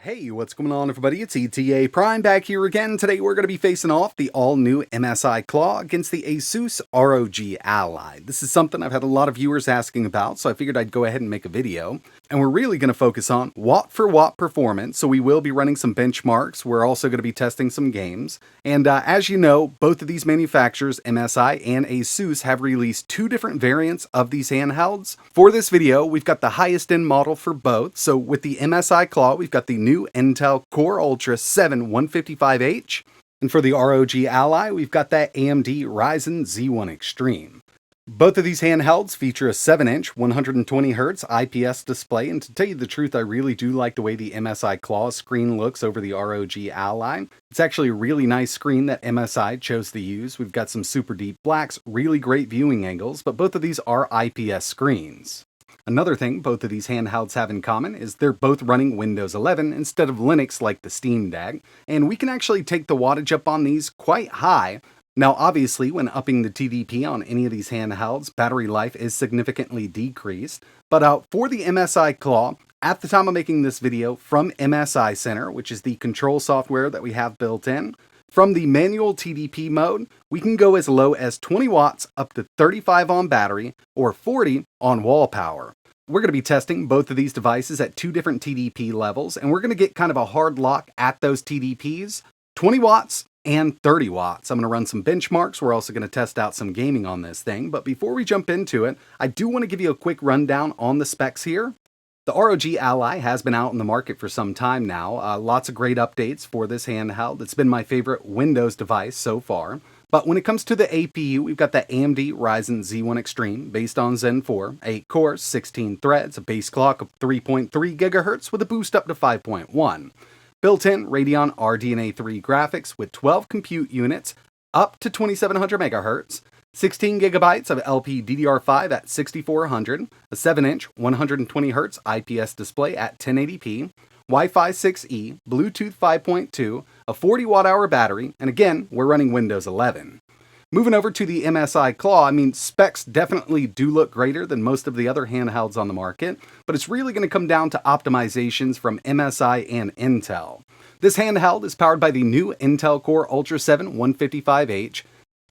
Hey, what's going on everybody? It's ETAPRIME back here again. Today we're going to be facing off the all-new MSI Claw against the ASUS ROG Ally. This is something I've had a lot of viewers asking about, so I figured I'd go ahead and make a video. And we're really going to focus on watt-for-watt performance, so we will be running some benchmarks. We're also going to be testing some games. And as you know, both of these manufacturers, MSI and ASUS, have released two different variants of these handhelds. For this video, we've got the highest-end model for both. So with the MSI Claw, we've got the new Intel Core Ultra 7 155H. And for the ROG Ally, we've got that AMD Ryzen Z1 Extreme. Both of these handhelds feature a 7-inch 120Hz IPS display, and to tell you the truth, I really do like the way the MSI Claw screen looks over the ROG Ally. It's actually a really nice screen that MSI chose to use. We've got some super deep blacks, really great viewing angles, but both of these are IPS screens. Another thing both of these handhelds have in common is they're both running Windows 11 instead of Linux like the Steam Deck, and we can actually take the wattage up on these quite high. Now obviously, when upping the TDP on any of these handhelds, battery life is significantly decreased, but for the MSI Claw, at the time of making this video, from MSI Center, which is the control software that we have built in, from the manual TDP mode, we can go as low as 20 watts up to 35 on battery or 40 on wall power. We're going to be testing both of these devices at two different TDP levels, and we're going to get kind of a hard lock at those TDPs, 20 watts and 30 watts. I'm going to run some benchmarks. We're also going to test out some gaming on this thing. But before we jump into it, I do want to give you a quick rundown on the specs here. The ROG Ally has been out in the market for some time now. Lots of great updates for this handheld. It's been my favorite Windows device so far. But when it comes to the APU, we've got the AMD Ryzen Z1 Extreme based on Zen 4, 8 cores, 16 threads, a base clock of 3.3 GHz with a boost up to 5.1. Built-in Radeon RDNA 3 graphics with 12 compute units up to 2700 MHz, 16 GB of LPDDR5 at 6400, a 7-inch 120Hz IPS display at 1080p, Wi-Fi 6E, Bluetooth 5.2, a 40 watt-hour battery, and again, we're running Windows 11. Moving over to the MSI Claw, specs definitely do look greater than most of the other handhelds on the market, but it's really going to come down to optimizations from MSI and Intel. This handheld is powered by the new Intel Core Ultra 7 155H,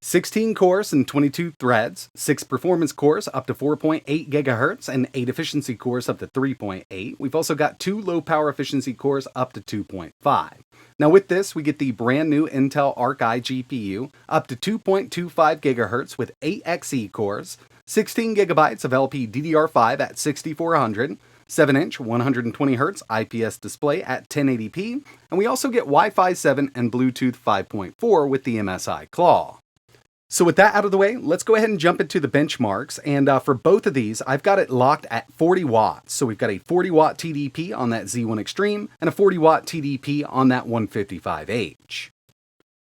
16 cores and 22 threads, 6 performance cores up to 4.8 GHz, and 8 efficiency cores up to 3.8. We've also got 2 low power efficiency cores up to 2.5. Now with this, we get the brand new Intel Arc Eye GPU up to 2.25 GHz with 8 Xe cores, 16 GB of LPDDR5 at 6400, 7-inch 120Hz IPS display at 1080p, and we also get Wi-Fi 7 and Bluetooth 5.4 with the MSI Claw. So with that out of the way, let's go ahead and jump into the benchmarks. And for both of these, I've got it locked at 40 watts. So we've got a 40 watt TDP on that Z1 Extreme and a 40 watt TDP on that 155H.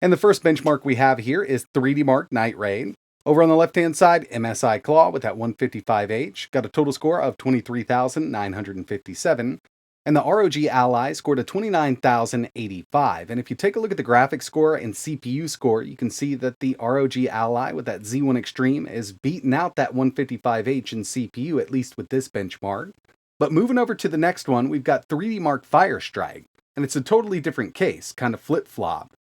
And the first benchmark we have here is 3D Mark Night Raid. Over on the left-hand side, MSI Claw with that 155H got a total score of 23,957. And the ROG Ally scored a 29,085. And if you take a look at the graphics score and CPU score, you can see that the ROG Ally with that Z1 Extreme is beating out that 155H in CPU, at least with this benchmark. But moving over to the next one, we've got 3D Mark Firestrike, and it's a totally different case, kind of flip-flop.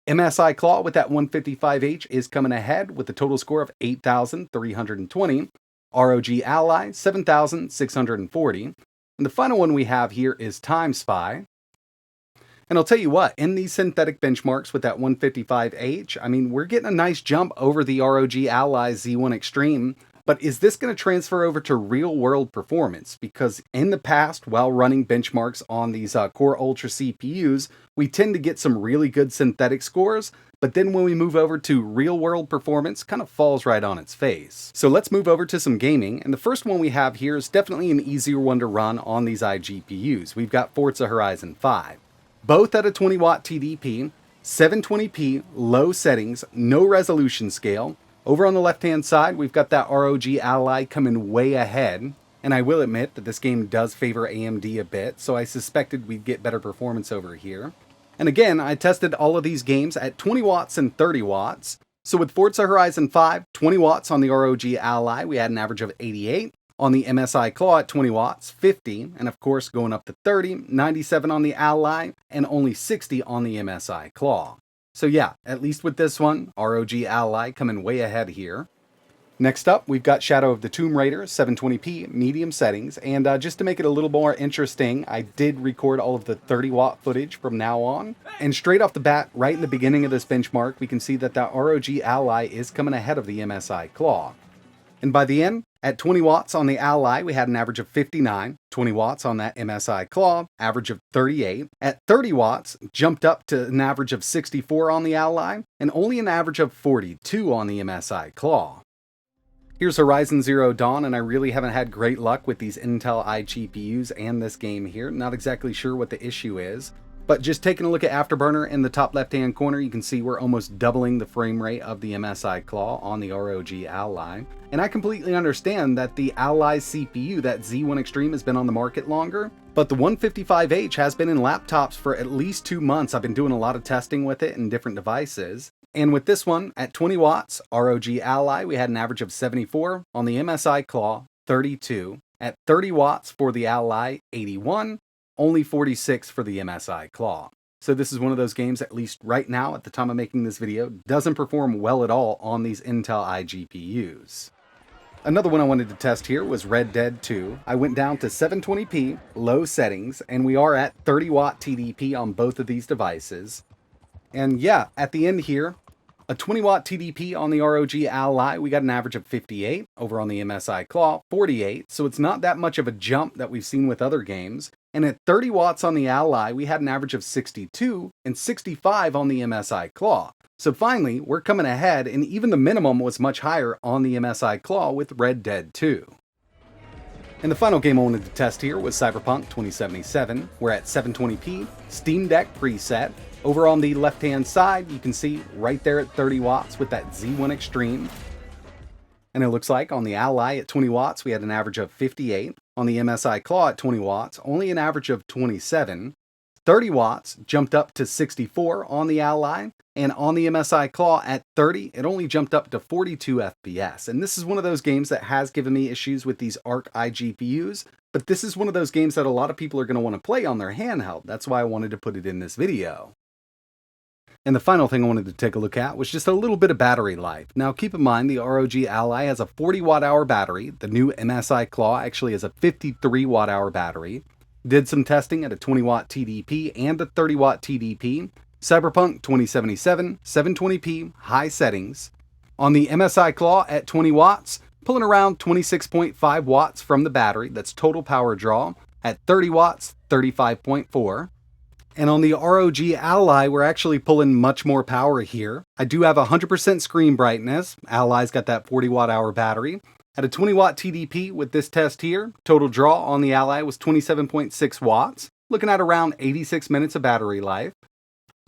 MSI Claw with that 155H is coming ahead with a total score of 8,320. ROG Ally, 7,640. And the final one we have here is Time Spy. And I'll tell you what, in these synthetic benchmarks with that 155H, we're getting a nice jump over the ROG Ally Z1 Extreme. But is this going to transfer over to real-world performance? Because in the past, while running benchmarks on these Core Ultra CPUs, we tend to get some really good synthetic scores, but then when we move over to real-world performance, kind of falls right on its face. So let's move over to some gaming, and the first one we have here is definitely an easier one to run on these iGPUs. We've got Forza Horizon 5. Both at a 20 watt TDP, 720p, low settings, no resolution scale. Over on the left-hand side, we've got that ROG Ally coming way ahead, and I will admit that this game does favor AMD a bit, so I suspected we'd get better performance over here. And again, I tested all of these games at 20 watts and 30 watts. So with Forza Horizon 5, 20 watts on the ROG Ally, we had an average of 88. On the MSI Claw at 20 watts, 50, and of course going up to 30, 97 on the Ally, and only 60 on the MSI Claw. So yeah, at least with this one, ROG Ally coming way ahead here. Next up, we've got Shadow of the Tomb Raider, 720p, medium settings, and just to make it a little more interesting, I did record all of the 30-watt footage from now on, and straight off the bat, right in the beginning of this benchmark, we can see that the ROG Ally is coming ahead of the MSI Claw. And by the end, at 20 watts on the Ally, we had an average of 59, 20 watts on that MSI Claw, average of 38. At 30 watts, jumped up to an average of 64 on the Ally, and only an average of 42 on the MSI Claw. Here's Horizon Zero Dawn, and I really haven't had great luck with these Intel iGPUs and this game here. Not exactly sure what the issue is, but just taking a look at Afterburner in the top left-hand corner, you can see we're almost doubling the frame rate of the MSI Claw on the ROG Ally. And I completely understand that the Ally CPU, that Z1 Extreme, has been on the market longer, but the 155H has been in laptops for at least 2 months. I've been doing a lot of testing with it in different devices. And with this one, at 20 watts, ROG Ally, we had an average of 74. On the MSI Claw, 32. At 30 watts for the Ally, 81. Only 46 for the MSI Claw. So this is one of those games, at least right now, at the time of making this video, doesn't perform well at all on these Intel iGPUs. Another one I wanted to test here was Red Dead 2. I went down to 720p, low settings, and we are at 30 watt TDP on both of these devices. And yeah, at the end here, a 20 watt TDP on the ROG Ally, we got an average of 58. Over on the MSI Claw, 48. So it's not that much of a jump that we've seen with other games. And at 30 watts on the Ally, we had an average of 62 and 65 on the MSI Claw. So finally, we're coming ahead, and even the minimum was much higher on the MSI Claw with Red Dead 2. And the final game I wanted to test here was Cyberpunk 2077. We're at 720p, Steam Deck preset. Over on the left-hand side, you can see right there at 30 watts with that Z1 Extreme. And it looks like on the Ally at 20 watts, we had an average of 58. On the MSI Claw at 20 watts, only an average of 27. 30 watts jumped up to 64 on the Ally. And on the MSI Claw at 30, it only jumped up to 42 FPS. And this is one of those games that has given me issues with these Arc iGPUs. But this is one of those games that a lot of people are going to want to play on their handheld. That's why I wanted to put it in this video. And the final thing I wanted to take a look at was just a little bit of battery life. Now keep in mind the ROG Ally has a 40 watt hour battery. The new MSI Claw actually has a 53 watt hour battery. Did some testing at a 20 watt TDP and a 30 watt TDP. Cyberpunk 2077, 720p, high settings. On the MSI Claw at 20 watts, pulling around 26.5 watts from the battery. That's total power draw. At 30 watts, 35.4. And on the ROG Ally, we're actually pulling much more power here. I do have 100% screen brightness. Ally's got that 40 watt hour battery. At a 20 watt TDP with this test here, total draw on the Ally was 27.6 watts, looking at around 86 minutes of battery life.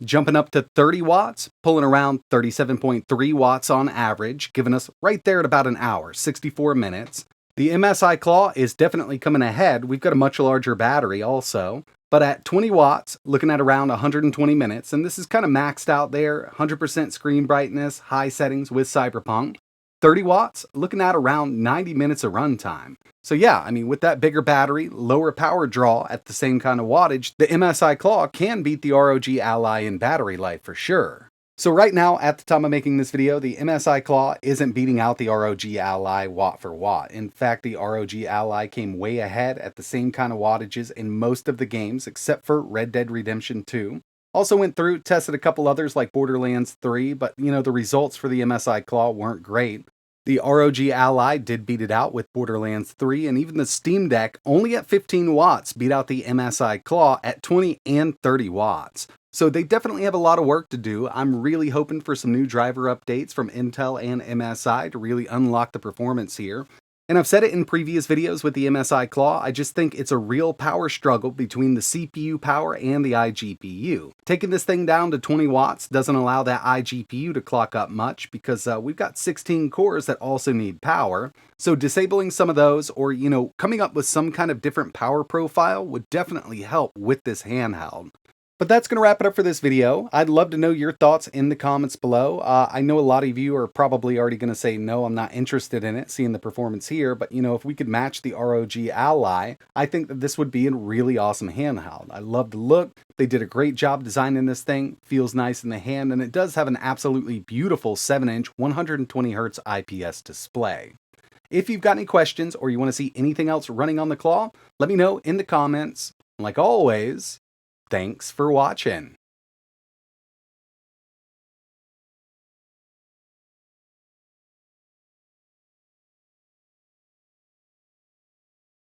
Jumping up to 30 watts, pulling around 37.3 watts on average, giving us right there at about an hour, 64 minutes. The MSI Claw is definitely coming ahead. We've got a much larger battery also. But at 20 watts, looking at around 120 minutes, and this is kind of maxed out there, 100% screen brightness, high settings with Cyberpunk. 30 watts, looking at around 90 minutes of runtime. So yeah, I mean, with that bigger battery, lower power draw at the same kind of wattage, the MSI Claw can beat the ROG Ally in battery life for sure. So right now, at the time of making this video, the MSI Claw isn't beating out the ROG Ally watt for watt. In fact, the ROG Ally came way ahead at the same kind of wattages in most of the games, except for Red Dead Redemption 2. Also went through, tested a couple others like Borderlands 3, but the results for the MSI Claw weren't great. The ROG Ally did beat it out with Borderlands 3, and even the Steam Deck, only at 15 watts, beat out the MSI Claw at 20 and 30 watts. So they definitely have a lot of work to do. I'm really hoping for some new driver updates from Intel and MSI to really unlock the performance here. And I've said it in previous videos with the MSI Claw, I just think it's a real power struggle between the CPU power and the iGPU. Taking this thing down to 20 watts doesn't allow that iGPU to clock up much because we've got 16 cores that also need power. So disabling some of those or, coming up with some kind of different power profile would definitely help with this handheld. But that's going to wrap it up for this video. I'd love to know your thoughts in the comments below. I know a lot of you are probably already going to say, no, I'm not interested in it, seeing the performance here. But, if we could match the ROG Ally, I think that this would be a really awesome handheld. I love the look. They did a great job designing this thing. Feels nice in the hand, and it does have an absolutely beautiful 7-inch 120Hz IPS display. If you've got any questions or you want to see anything else running on the Claw, let me know in the comments. And like always, thanks for watching.